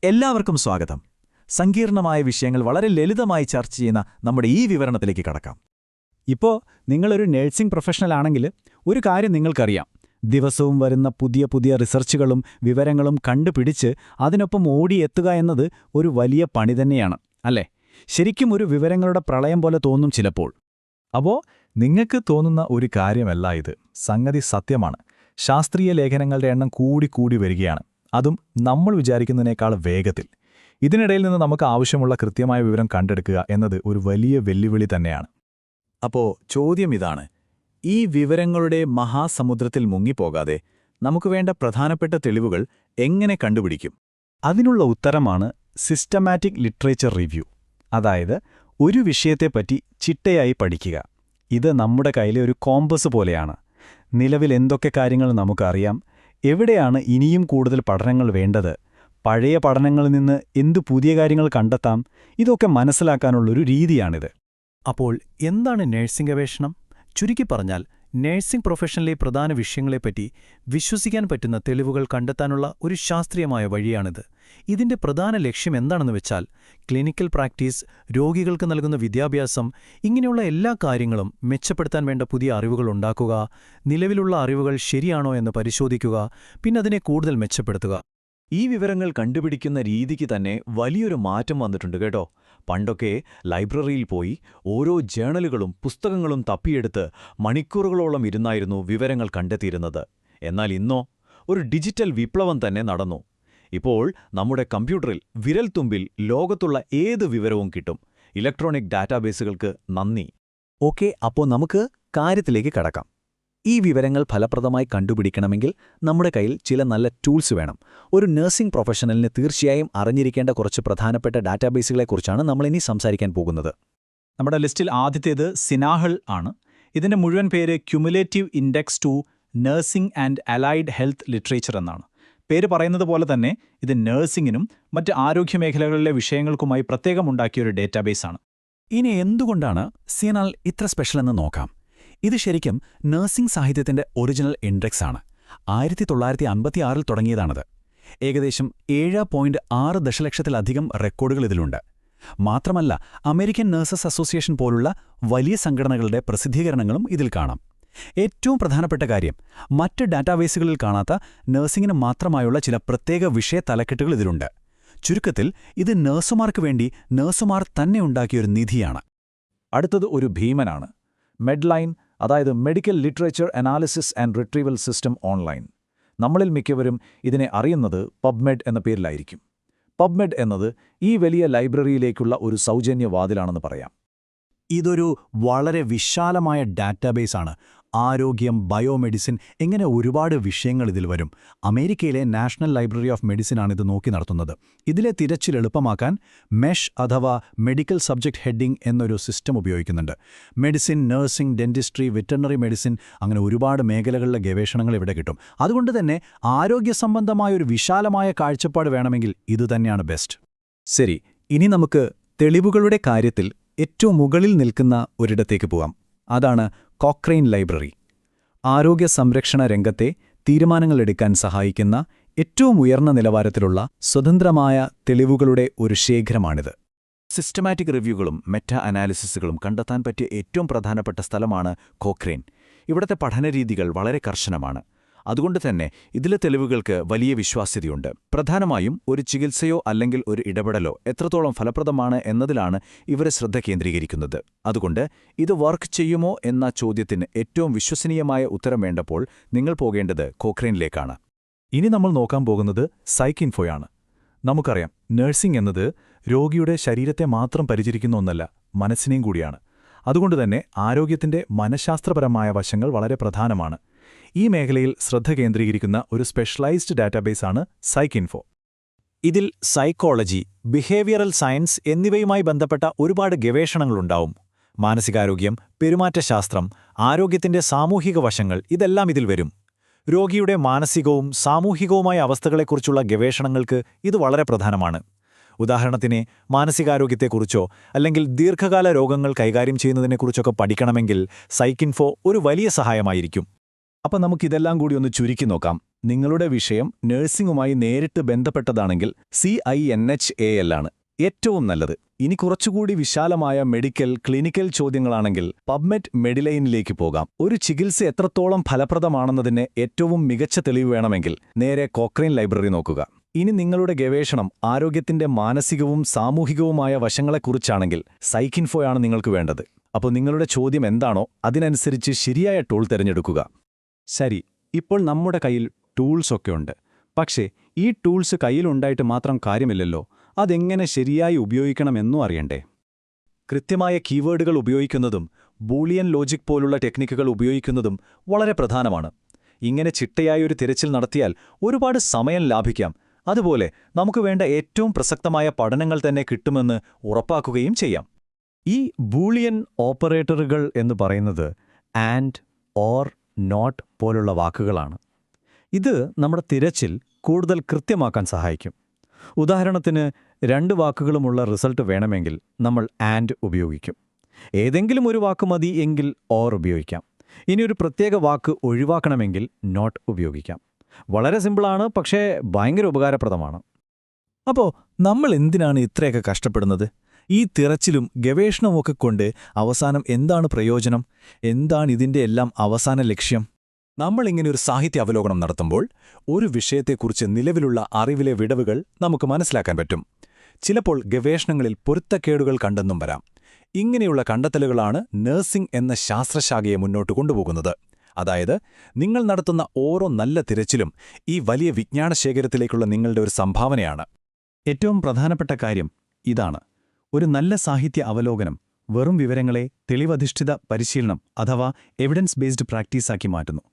എല്ലാവർക്കും സ്വാഗതം. സങ്കീർണമായ വിഷയങ്ങൾ വളരെ ലളിതമായി ചർച്ച ചെയ്യുന്ന നമ്മുടെ ഈ വിവരണത്തിലേക്ക് കടക്കാം. ഇപ്പോൾ നിങ്ങളൊരു നഴ്സിംഗ് പ്രൊഫഷണൽ ആണെങ്കിൽ ഒരു കാര്യം നിങ്ങൾക്കറിയാം. ദിവസവും വരുന്ന പുതിയ പുതിയ റിസർച്ചുകളും വിവരങ്ങളും കണ്ടുപിടിച്ച് അതിനൊപ്പം ഓടിയെത്തുക എന്നത് ഒരു വലിയ പണി തന്നെയാണ്, അല്ലേ? ശരിക്കും ഒരു വിവരങ്ങളുടെ പ്രളയം പോലെ തോന്നും ചിലപ്പോൾ. അപ്പോൾ നിങ്ങൾക്ക് തോന്നുന്ന ഒരു കാര്യമല്ല ഇത്. സംഗതി സത്യമാണ്. ശാസ്ത്രീയ ലേഖനങ്ങളുടെ എണ്ണം കൂടി വരികയാണ്. അതും നമ്മൾ വിചാരിക്കുന്നതിനേക്കാൾ വേഗത്തിൽ. ഇതിനിടയിൽ നിന്ന് നമുക്ക് ആവശ്യമുള്ള കൃത്യമായ വിവരം കണ്ടെടുക്കുക എന്നത് ഒരു വലിയ വെല്ലുവിളി തന്നെയാണ്. അപ്പോൾ ചോദ്യം ഇതാണ്: ഈ വിവരങ്ങളുടെ മഹാസമുദ്രത്തിൽ മുങ്ങിപ്പോകാതെ നമുക്ക് വേണ്ട പ്രധാനപ്പെട്ട തെളിവുകൾ എങ്ങനെ കണ്ടുപിടിക്കും? അതിനുള്ള ഉത്തരമാണ് സിസ്റ്റമാറ്റിക് ലിറ്ററേച്ചർ റിവ്യൂ. അതായത് ഒരു വിഷയത്തെപ്പറ്റി ചിട്ടയായി പഠിക്കുക. ഇത് നമ്മുടെ കയ്യിലെ ഒരു കോമ്പസ് പോലെയാണ്. നിലവിൽ എന്തൊക്കെ കാര്യങ്ങൾ നമുക്കറിയാം, എവിടെയാണ് ഇനിയും കൂടുതൽ പഠനങ്ങൾ വേണ്ടത്, പഴയ പഠനങ്ങളിൽ നിന്ന് എന്തു പുതിയ കാര്യങ്ങൾ കണ്ടെത്താം, ഇതൊക്കെ മനസ്സിലാക്കാനുള്ളൊരു രീതിയാണിത്. അപ്പോൾ എന്താണ് നഴ്സിംഗ് ഗവേഷണം? ചുരുക്കി പറഞ്ഞാൽ, നഴ്സിംഗ് പ്രൊഫഷനിലെ പ്രധാന വിഷയങ്ങളെപ്പറ്റി വിശ്വസിക്കാൻ പറ്റുന്ന തെളിവുകൾ കണ്ടെത്താനുള്ള ഒരു ശാസ്ത്രീയമായ വഴിയാണിത്. ഇതിന്റെ പ്രധാന ലക്ഷ്യം എന്താണെന്ന് വെച്ചാൽ, ക്ലിനിക്കൽ പ്രാക്ടീസ്, രോഗികൾക്ക് നൽകുന്ന വിദ്യാഭ്യാസം, ഇങ്ങനെയുള്ള എല്ലാ കാര്യങ്ങളും മെച്ചപ്പെടുത്താൻ വേണ്ട പുതിയ അറിവുകൾ ഉണ്ടാക്കുക, നിലവിലുള്ള അറിവുകൾ ശരിയാണോ എന്ന് പരിശോധിക്കുക, പിന്നെ അതിനെ കൂടുതൽ മെച്ചപ്പെടുത്തുക. ഈ വിവരങ്ങൾ കണ്ടുപിടിക്കുന്ന രീതിക്ക് തന്നെ വലിയൊരു മാറ്റം വന്നിട്ടുണ്ട് കേട്ടോ. പണ്ടൊക്കെ ലൈബ്രറിയിൽ പോയി ഓരോ ജേണലുകളും പുസ്തകങ്ങളും തപ്പിയെടുത്ത് മണിക്കൂറുകളോളം ഇരുന്നായിരുന്നു വിവരങ്ങൾ കണ്ടെത്തിയിരുന്നത്. എന്നാൽ ഇന്നോ ഒരു ഡിജിറ്റൽ വിപ്ലവം തന്നെ നടന്നു. ഇപ്പോൾ നമ്മുടെ കമ്പ്യൂട്ടറിൽ വിരൽത്തുമ്പിൽ ലോകത്തുള്ള ഏത് വിവരവും കിട്ടും. ഇലക്ട്രോണിക് ഡാറ്റാബേസുകൾക്ക് നന്ദി. ഓക്കെ, അപ്പോൾ നമുക്ക് കാര്യത്തിലേക്ക് കടക്കാം. ഈ വിവരങ്ങൾ ഫലപ്രദമായി കണ്ടുപിടിക്കണമെങ്കിൽ നമ്മുടെ കയ്യിൽ ചില നല്ല ടൂൾസ് വേണം. ഒരു നഴ്സിംഗ് പ്രൊഫഷണലിന് തീർച്ചയായും അറിഞ്ഞിരിക്കേണ്ട കുറച്ച് പ്രധാനപ്പെട്ട ഡാറ്റാബേസുകളെക്കുറിച്ചാണ് നമ്മളിനി സംസാരിക്കാൻ പോകുന്നത്. നമ്മുടെ ലിസ്റ്റിൽ ആദ്യത്തേത് സിനാഹൾ ആണ്. ഇതിന്റെ മുഴുവൻ പേര് cumulative index to nursing and allied health literature എന്നാണ്. പേര് പറയുന്നത് പോലെ തന്നെ ഇത് നഴ്സിംഗിനും മറ്റ് ആരോഗ്യമേഖലകളിലെ വിഷയങ്ങൾക്കുമായി പ്രത്യേകമുണ്ടാക്കിയൊരു ഡേറ്റാബേസാണ്. ഇനി എന്തുകൊണ്ടാണ് സിനാഹൾ ഇത്ര സ്പെഷ്യൽ എന്ന് നോക്കാം. ഇത് ശരിക്കും നഴ്സിംഗ് സാഹിത്യത്തിന്റെ ഒറിജിനൽ ഇൻഡെക്സ് ആണ്. 1956 തുടങ്ങിയതാണത്. ഏകദേശം 7.6 ദശലക്ഷത്തിലധികം റെക്കോർഡുകൾ ഇതിലുണ്ട്. മാത്രമല്ല, അമേരിക്കൻ നഴ്സസ് അസോസിയേഷൻ പോലുള്ള വലിയ സംഘടനകളുടെ പ്രസിദ്ധീകരണങ്ങളും ഇതിൽ കാണാം. ഏറ്റവും പ്രധാനപ്പെട്ട കാര്യം, മറ്റ് ഡാറ്റാബേസുകളിൽ കാണാത്ത നഴ്സിംഗിന് മാത്രമായുള്ള ചില പ്രത്യേക വിഷയ തലക്കെട്ടുകൾ ഇതിലുണ്ട്. ചുരുക്കത്തിൽ ഇത് നഴ്സുമാർക്ക് വേണ്ടി നഴ്സുമാർ തന്നെ ഉണ്ടാക്കിയൊരു നിധിയാണ്. അടുത്തത് ഒരു ഭീമനാണ്. മെഡ്ലൈൻ, അതായത് medical literature analysis and retrieval system online. നമ്മളിൽ മിക്കവരും ഇതിനെ അറിയുന്നത് പബ്മെഡ് എന്ന പേരിലായിരിക്കും. പബ്മെഡ് എന്നത് ഈ വലിയ ലൈബ്രറിയിലേക്കുള്ള ഒരു സൗജന്യ വാതിലാണെന്ന് പറയാം. ഇതൊരു വളരെ വിശാലമായ ഡാറ്റാബേസാണ്. ആരോഗ്യം, ബയോമെഡിസിൻ, ഇങ്ങനെ ഒരുപാട് വിഷയങ്ങൾ ഇതിൽ വരും. അമേരിക്കയിലെ നാഷണൽ ലൈബ്രറി ഓഫ് മെഡിസിനാണിത് നോക്കി നടത്തുന്നത്. ഇതിലെ തിരച്ചിൽ എളുപ്പമാക്കാൻ മെഷ് അഥവാ മെഡിക്കൽ സബ്ജക്ട് ഹെഡിംഗ് എന്നൊരു സിസ്റ്റം ഉപയോഗിക്കുന്നുണ്ട്. Medicine, nursing, dentistry, veterinary medicine, അങ്ങനെ ഒരുപാട് മേഖലകളിലെ ഗവേഷണങ്ങൾ ഇവിടെ കിട്ടും. അതുകൊണ്ട് തന്നെ ആരോഗ്യ സംബന്ധമായ ഒരു വിശാലമായ കാഴ്ചപ്പാട് വേണമെങ്കിൽ ഇതുതന്നെയാണ് ബെസ്റ്റ്. ശരി, ഇനി നമുക്ക് തെളിവുകളുടെ കാര്യത്തിൽ ഏറ്റവും മുകളിൽ നിൽക്കുന്ന ഒരിടത്തേക്ക് പോവാം. അതാണ് കോക്രെയിൻ ലൈബ്രറി. ആരോഗ്യ സംരക്ഷണ രംഗത്തെ തീരുമാനങ്ങളെടുക്കാൻ സഹായിക്കുന്ന ഏറ്റവും ഉയർന്ന നിലവാരത്തിലുള്ള സ്വതന്ത്രമായ തെളിവുകളുടെ ഒരു ശേഖരമാണിത്. സിസ്റ്റമാറ്റിക് റിവ്യൂകളും മെറ്റാ അനാലിസിസുകളും കണ്ടെത്താൻ പറ്റിയ ഏറ്റവും പ്രധാനപ്പെട്ട സ്ഥലമാണ് കോക്രെയിൻ. ഇവിടത്തെ പഠനരീതികൾ വളരെ കർശനമാണ്. അതുകൊണ്ട് തന്നെ ഇതിലെ തെളിവുകൾക്ക് വലിയ വിശ്വാസ്യതയുണ്ട്. പ്രധാനമായും ഒരു ചികിത്സയോ അല്ലെങ്കിൽ ഒരു ഇടപെടലോ എത്രത്തോളം ഫലപ്രദമാണ് എന്നതിലാണ് ഇവരെ ശ്രദ്ധ കേന്ദ്രീകരിക്കുന്നത്. അതുകൊണ്ട് ഇത് വർക്ക് ചെയ്യുമോ എന്ന ചോദ്യത്തിന് ഏറ്റവും വിശ്വസനീയമായ ഉത്തരം വേണ്ടപ്പോൾ നിങ്ങൾ പോകേണ്ടത് കോക്രെയിനിലേക്കാണ്. ഇനി നമ്മൾ നോക്കാൻ പോകുന്നത് സൈക്കിൻഫോയാണ്. നമുക്കറിയാം, നഴ്സിംഗ് എന്നത് രോഗിയുടെ ശരീരത്തെ മാത്രം പരിചരിക്കുന്ന ഒന്നല്ല, മനസ്സിനെയും കൂടിയാണ്. അതുകൊണ്ടുതന്നെ ആരോഗ്യത്തിന്റെ മനഃശാസ്ത്രപരമായ വശങ്ങൾ വളരെ പ്രധാനമാണ്. ഈ മേഖലയിൽ ശ്രദ്ധ കേന്ദ്രീകരിക്കുന്ന ഒരു സ്പെഷ്യലൈസ്ഡ് ഡാറ്റാബേസാണ് സൈക്കിൻഫോ. ഇതിൽ സൈക്കോളജി, ബിഹേവിയറൽ സയൻസ് എന്നിവയുമായി ബന്ധപ്പെട്ട ഒരുപാട് ഗവേഷണങ്ങളുണ്ടാവും. മാനസികാരോഗ്യം, പെരുമാറ്റശാസ്ത്രം, ആരോഗ്യത്തിന്റെ സാമൂഹിക വശങ്ങൾ, ഇതെല്ലാം ഇതിൽ വരും. രോഗിയുടെ മാനസികവും സാമൂഹികവുമായ അവസ്ഥകളെക്കുറിച്ചുള്ള ഗവേഷണങ്ങൾക്ക് ഇത് വളരെ പ്രധാനമാണ്. ഉദാഹരണത്തിന് മാനസികാരോഗ്യത്തെക്കുറിച്ചോ അല്ലെങ്കിൽ ദീർഘകാല രോഗങ്ങൾ കൈകാര്യം ചെയ്യുന്നതിനെക്കുറിച്ചൊക്കെ പഠിക്കണമെങ്കിൽ സൈക്കിൻഫോ ഒരു വലിയ സഹായമായിരിക്കും. അപ്പം നമുക്കിതെല്ലാം കൂടി ഒന്ന് ചുരുക്കി നോക്കാം. നിങ്ങളുടെ വിഷയം നഴ്സിംഗുമായി നേരിട്ട് ബന്ധപ്പെട്ടതാണെങ്കിൽ CINHAL ആണ് ഏറ്റവും നല്ലത്. ഇനി കുറച്ചുകൂടി വിശാലമായ മെഡിക്കൽ, ക്ലിനിക്കൽ ചോദ്യങ്ങളാണെങ്കിൽ പബ്മെഡ് മെഡിലൈനിലേക്ക് പോകാം. ഒരു ചികിത്സ എത്രത്തോളം ഫലപ്രദമാണെന്നതിന് ഏറ്റവും മികച്ച തെളിവ് വേണമെങ്കിൽ നേരെ കോക്രെയിൻ ലൈബ്രറി നോക്കുക. ഇനി നിങ്ങളുടെ ഗവേഷണം ആരോഗ്യത്തിന്റെ മാനസികവും സാമൂഹികവുമായ വശങ്ങളെക്കുറിച്ചാണെങ്കിൽ സൈക്കിൻഫോയാണ് നിങ്ങൾക്ക് വേണ്ടത്. അപ്പോൾ നിങ്ങളുടെ ചോദ്യം എന്താണോ അതിനനുസരിച്ച് ശരിയായ ടൂൾ തിരഞ്ഞെടുക്കുക. ശരി, ഇപ്പോൾ നമ്മുടെ കയ്യിൽ ടൂൾസൊക്കെ ഉണ്ട്. പക്ഷേ ഈ ടൂൾസ് കയ്യിലുണ്ടായിട്ട് മാത്രം കാര്യമില്ലല്ലോ. അതെങ്ങനെ ശരിയായി ഉപയോഗിക്കണമെന്നും അറിയണ്ടേ? കൃത്യമായ കീവേഡുകൾ ഉപയോഗിക്കുന്നതും ബൂളിയൻ ലോജിക് പോലുള്ള ടെക്നിക്കുകൾ ഉപയോഗിക്കുന്നതും വളരെ പ്രധാനമാണ്. ഇങ്ങനെ ചിട്ടയായൊരു തിരച്ചിൽ നടത്തിയാൽ ഒരുപാട് സമയം ലാഭിക്കാം. അതുപോലെ നമുക്ക് വേണ്ട ഏറ്റവും പ്രസക്തമായ പഠനങ്ങൾ തന്നെ കിട്ടുമെന്ന് ഉറപ്പാക്കുകയും ചെയ്യാം. ഈ ബൂളിയൻ ഓപ്പറേറ്ററുകൾ എന്ന് പറയുന്നത് ആൻഡ്, ഓർ, നോട്ട് പോലുള്ള വാക്കുകളാണ്. ഇത് നമ്മുടെ തിരച്ചിൽ കൂടുതൽ കൃത്യമാക്കാൻ സഹായിക്കും. ഉദാഹരണത്തിന് 2 വാക്കുകളുമുള്ള റിസൾട്ട് വേണമെങ്കിൽ നമ്മൾ ആൻഡ് ഉപയോഗിക്കും. ഏതെങ്കിലും ഒരു വാക്ക് മതി എങ്കിൽ ഓർ ഉപയോഗിക്കാം. ഇനി ഒരു പ്രത്യേക വാക്ക് ഒഴിവാക്കണമെങ്കിൽ നോട്ട് ഉപയോഗിക്കാം. വളരെ സിമ്പിളാണ്, പക്ഷേ ഭയങ്കര ഉപകാരപ്രദമാണ്. അപ്പോൾ നമ്മൾ എന്തിനാണ് ഇത്രയൊക്കെ കഷ്ടപ്പെടുന്നത്? ഈ തിരച്ചിലും ഗവേഷണവുമൊക്കെ കൊണ്ട് അവസാനം എന്താണ് പ്രയോജനം? എന്താണ് ഇതിൻ്റെ എല്ലാം അവസാന ലക്ഷ്യം? നമ്മളിങ്ങനെ ഒരു സാഹിത്യ അവലോകനം നടത്തുമ്പോൾ ഒരു വിഷയത്തെക്കുറിച്ച് നിലവിലുള്ള അറിവിലെ വിടവുകൾ നമുക്ക് മനസ്സിലാക്കാൻ പറ്റും. ചിലപ്പോൾ ഗവേഷണങ്ങളിൽ പൊരുത്തക്കേടുകൾ കണ്ടെന്നും വരാം. ഇങ്ങനെയുള്ള കണ്ടെത്തലുകളാണ് നഴ്സിംഗ് എന്ന ശാസ്ത്രശാഖയെ മുന്നോട്ട് കൊണ്ടുപോകുന്നത്. അതായത്, നിങ്ങൾ നടത്തുന്ന ഓരോ നല്ല തിരച്ചിലും ഈ വലിയ വിജ്ഞാനശേഖരത്തിലേക്കുള്ള നിങ്ങളുടെ ഒരു സംഭാവനയാണ്. ഏറ്റവും പ്രധാനപ്പെട്ട കാര്യം ഇതാണ്: ഒരു നല്ല സാഹിത്യ അവലോകനം വെറും വിവരങ്ങളെ തെളിവധിഷ്ഠിത പരിശീലനം അഥവാ എവിഡൻസ് ബേസ്ഡ് പ്രാക്ടീസാക്കി മാറ്റുന്നു.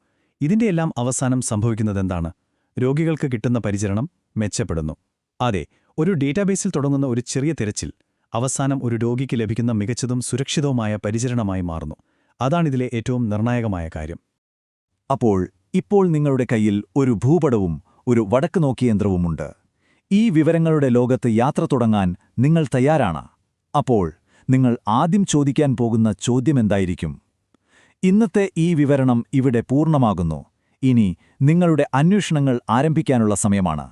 ഇതിൻ്റെയെല്ലാം അവസാനം സംഭവിക്കുന്നതെന്താണ്? രോഗികൾക്ക് കിട്ടുന്ന പരിചരണം മെച്ചപ്പെടുന്നു. അതെ, ഒരു ഡേറ്റാബേസിൽ തുടങ്ങുന്ന ഒരു ചെറിയ തിരച്ചിൽ അവസാനം ഒരു രോഗിക്ക് ലഭിക്കുന്ന മികച്ചതും സുരക്ഷിതവുമായ പരിചരണമായി മാറുന്നു. അതാണിതിലെ ഏറ്റവും നിർണായകമായ കാര്യം. അപ്പോൾ ഇപ്പോൾ നിങ്ങളുടെ കയ്യിൽ ഒരു ഭൂപടവും ഒരു വടക്ക് നോക്കിയ യന്ത്രവുമുണ്ട്. ഈ വിവരങ്ങളുടെ ലോകത്ത് യാത്ര തുടങ്ങാൻ നിങ്ങൾ തയ്യാറാണ്. അപ്പോൾ നിങ്ങൾ ആദ്യം ചോദിക്കാൻ പോകുന്ന ചോദ്യമെന്തായിരിക്കും? ഇന്നത്തെ ഈ വിവരണം ഇവിടെ പൂർണ്ണമാകുന്നു. ഇനി നിങ്ങളുടെ അന്വേഷണങ്ങൾ ആരംഭിക്കാനുള്ള സമയമാണ്.